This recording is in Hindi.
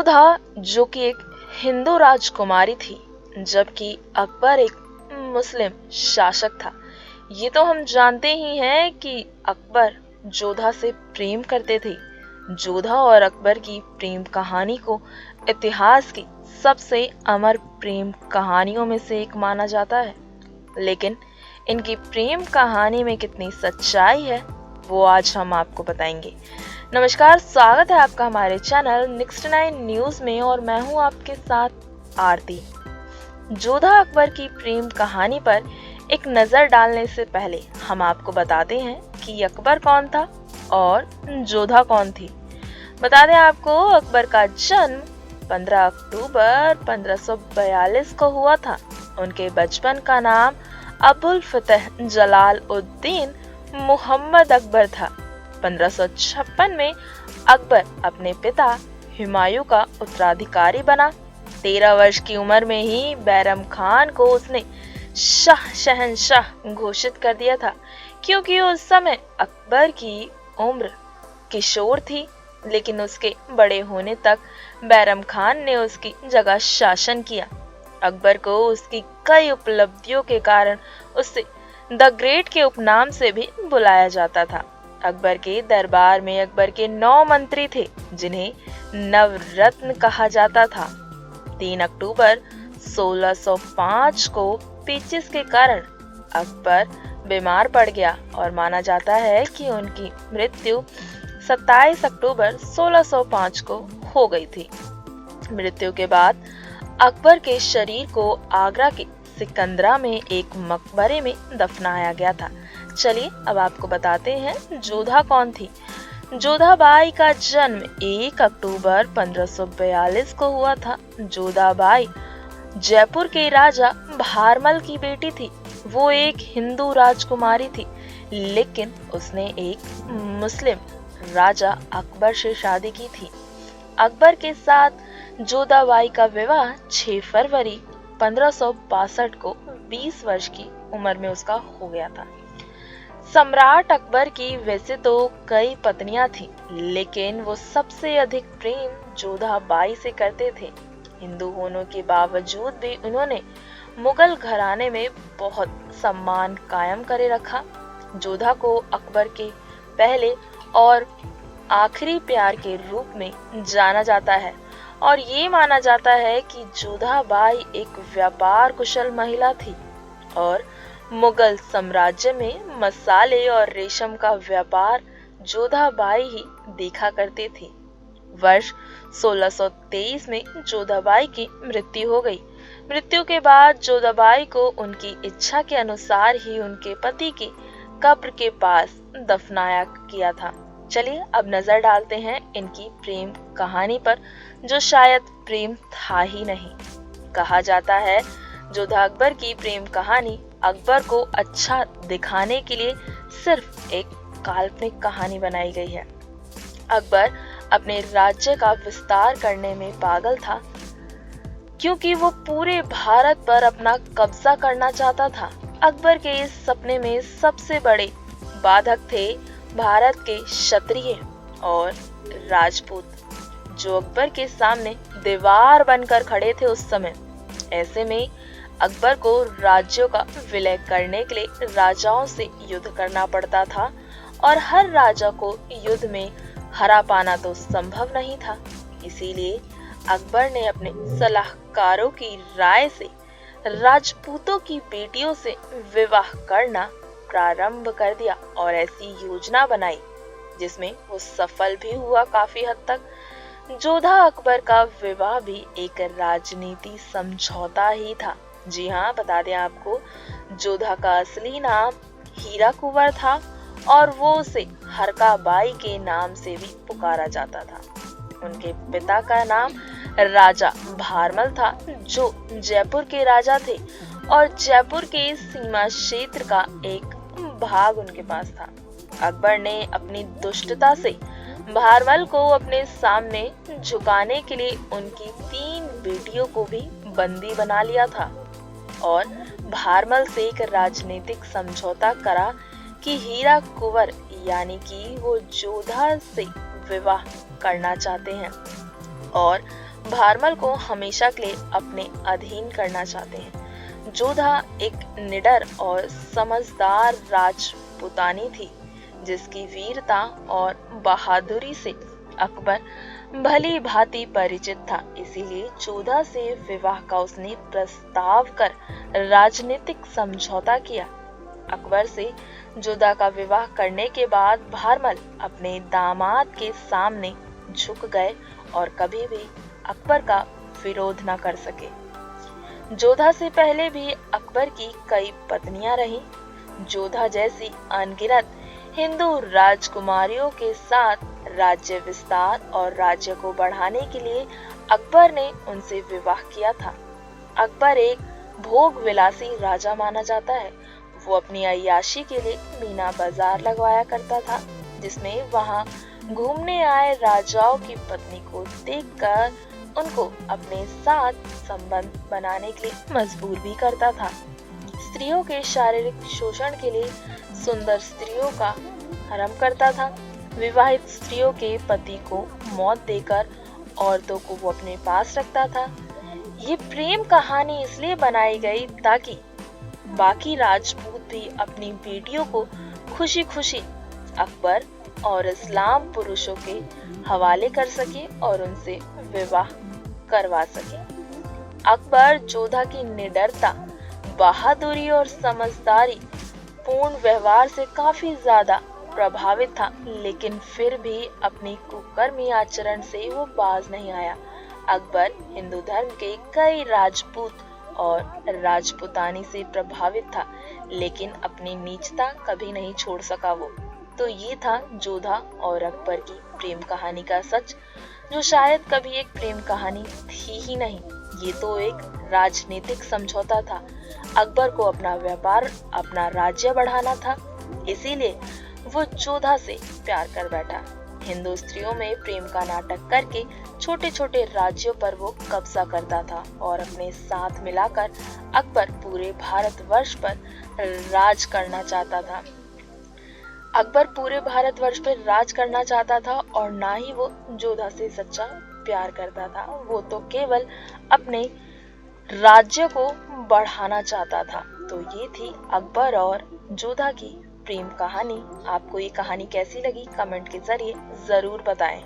जोधा जो कि एक हिंदू राजकुमारी थी, जबकि अकबर एक मुस्लिम शासक था। ये तो हम जानते ही हैं कि अकबर जोधा से प्रेम करते थे। जोधा और अकबर की प्रेम कहानी को इतिहास की सबसे अमर प्रेम कहानियों में से एक माना जाता है। लेकिन इनकी प्रेम कहानी में कितनी सच्चाई है, वो आज हम आपको बताएंगे। नमस्कार, स्वागत है आपका हमारे चैनल नेक्स्ट 9 न्यूज में और मैं हूं आपके साथ आरती। जोधा अकबर की प्रेम कहानी पर एक नजर डालने से पहले हम आपको बताते हैं कि अकबर कौन था और जोधा कौन थी। बता दें आपको, अकबर का जन्म 15 अक्टूबर 1542 को हुआ था। उनके बचपन का नाम अबुल फतेह जलाल उद्दीन मोहम्मद अकबर था। 1556 में अकबर अपने पिता हुमायूं का उत्तराधिकारी बना। 13 वर्ष की उम्र में ही बैरम खान को उसने शहंशाह घोषित कर दिया था, क्योंकि उस समय अकबर की उम्र किशोर थी। लेकिन उसके बड़े होने तक बैरम खान ने उसकी जगह शासन किया। अकबर को उसकी कई उपलब्धियों के कारण उससे द ग्रेट के उपनाम से भी बुलाया जाता था। अकबर के दरबार में अकबर के 9 मंत्री थे, जिन्हें नवरत्न कहा जाता था। 3 अक्टूबर 1605 को पेचिश के कारण अकबर बीमार पड़ गया और माना जाता है कि उनकी मृत्यु 27 अक्टूबर 1605 को हो गई थी। मृत्यु के बाद अकबर के शरीर को आगरा के सिकंदरा में एक मकबरे में दफनाया गया था। चलिए अब आपको बताते हैं जोधा कौन थी। जोधा बाई का जन्म 1 अक्टूबर 1542 को हुआ था। जोधा बाई जयपुर के राजा भारमल की बेटी थी। वो एक हिंदू राजकुमारी थी, लेकिन उसने एक मुस्लिम राजा अकबर से शादी की थी। अकबर के साथ जोधा बाई का विवाह 6 फरवरी 1562 को 20 वर्ष की उम्र में उसका हो गया था। सम्राट अकबर की वैसे तो कई पत्नियां थीं, लेकिन वो सबसे अधिक प्रेम जोधा बाई से करते थे। हिंदू होने के बावजूद भी उन्होंने मुगल घराने में बहुत सम्मान कायम करे रखा। जोधा को अकबर के पहले और आखिरी प्यार के रूप में जाना जाता है और ये माना जाता है कि जोधा बाई एक व्यापार कुशल महिला थी और मुगल साम्राज्य में मसाले और रेशम का व्यापार जोधा बाई ही देखा करते थे। वर्ष 1623 में जोधा बाई की मृत्यु हो गई। मृत्यु के बाद जोधा बाई को उनकी इच्छा के अनुसार ही उनके पति की कब्र के पास दफनाया किया था। चलिए अब नजर डालते हैं इनकी प्रेम कहानी पर, जो शायद प्रेम था ही नहीं। कहा जाता है जोधा अकबर की प्रेम कहानी अकबर को अच्छा दिखाने के लिए सिर्फ एक काल्पनिक कहानी बनाई गई है। अकबर अपने राज्य का विस्तार करने में पागल था, क्योंकि वो पूरे भारत पर अपना कब्जा करना चाहता था। अकबर के इस सपने में सबसे बड़े बाधक थे भारत के क्षत्रिय और राजपूत, जो अकबर के सामने दीवार बनकर खड़े थे उस समय। ऐसे में अकबर को राज्यों का विलय करने के लिए राजाओं से युद्ध करना पड़ता था और हर राजा को युद्ध में हरा पाना तो संभव नहीं था। इसीलिए अकबर ने अपने सलाहकारों की राय से राजपूतों की बेटियों से विवाह करना प्रारंभ कर दिया और ऐसी योजना बनाई जिसमें वो सफल भी हुआ काफी हद तक। जोधा अकबर का विवाह भी एक राजनीति समझौता ही था। जी हाँ, बता दें आपको, जोधा का असली नाम हीरा कुंवर था और वो उसे हरका बाई के नाम से भी पुकारा जाता था। उनके पिता का नाम राजा भारमल था, जो जयपुर के राजा थे और जयपुर के सीमा क्षेत्र का एक भाग उनके पास था। अकबर ने अपनी दुष्टता से भारमल को अपने सामने झुकाने के लिए उनकी 3 बेटियों को भी बंदी बना लिया था और भारमल से एक राजनीतिक समझौता करा कि हीरा कुंवर यानी कि वो जोधा से विवाह करना चाहते हैं और भारमल को हमेशा के लिए अपने अधीन करना चाहते हैं। जोधा एक निडर और समझदार राजपुतानी थी, जिसकी वीरता और बहादुरी से अकबर भली भांति परिचित था। इसीलिए जोधा से विवाह का उसने प्रस्ताव कर राजनीतिक समझौता किया। अकबर से जोधा का विवाह करने के बाद भारमल अपने दामाद के सामने झुक गए और कभी भी अकबर का विरोध न कर सके। जोधा से पहले भी अकबर की कई पत्नियां रहीं। जोधा जैसी अनगिनत हिंदू राजकुमारियों के साथ राज्य विस्तार और राज्य को बढ़ाने के लिए अकबर ने उनसे विवाह किया था। अकबर एक भोग विलासी राजा माना जाता है। वो अपनी अय्याशी के लिए मीना बाजार लगवाया करता था, जिसमें वहां घूमने आए राजाओं की पत्नी को देखकर उनको अपने साथ संबंध बनाने के लिए मजबूर भी करता था। स्त्रियों के शारीरिक शोषण के लिए सुंदर स्त्रियों का हरम करता था। विवाहित स्त्रियों के पति को मौत देकर औरतों को वो अपने पास रखता था। ये प्रेम कहानी इसलिए बनाई गई ताकि बाकी राजपूत भी अपनी बेटियों को खुशी खुशी अकबर और इस्लाम पुरुषों के हवाले कर सके और उनसे विवाह करवा सके। अकबर जोधा की निडरता, बहादुरी और समझदारी पूर्ण व्यवहार से काफी ज्यादा प्रभावित था, लेकिन फिर भी अपनी कुकर्मी आचरण से वो बाज नहीं आया। अकबर हिंदू धर्म के कई राजपूत और राजपुतानी से प्रभावित था, लेकिन अपनी नीचता कभी नहीं छोड़ सका वो। तो ये था जोधा और अकबर की प्रेम कहानी का सच, जो शायद कभी एक प्रेम कहानी थी ही नहीं। ये तो एक राजनीतिक समझौता था। अकबर को अपना व्यापार, अपना राज्य बढ़ाना था, इसीलिए वो जोधा से प्यार कर बैठा। हिंदू स्त्रियों में प्रेम का नाटक करके छोटे छोटे राज्यों पर वो कब्जा करता था और अपने साथ मिलाकर अकबर पूरे भारतवर्ष पर राज करना चाहता था। अकबर पूरे भारतवर्ष पर राज करना चाहता था और ना ही वो जोधा से सच्चा प्यार करता था। वो तो केवल अपने राज्य को बढ़ाना चाहता था। तो ये थी अकबर और जोधा की प्रेम कहानी। आपको ये कहानी कैसी लगी कमेंट के जरिए जरूर बताएं।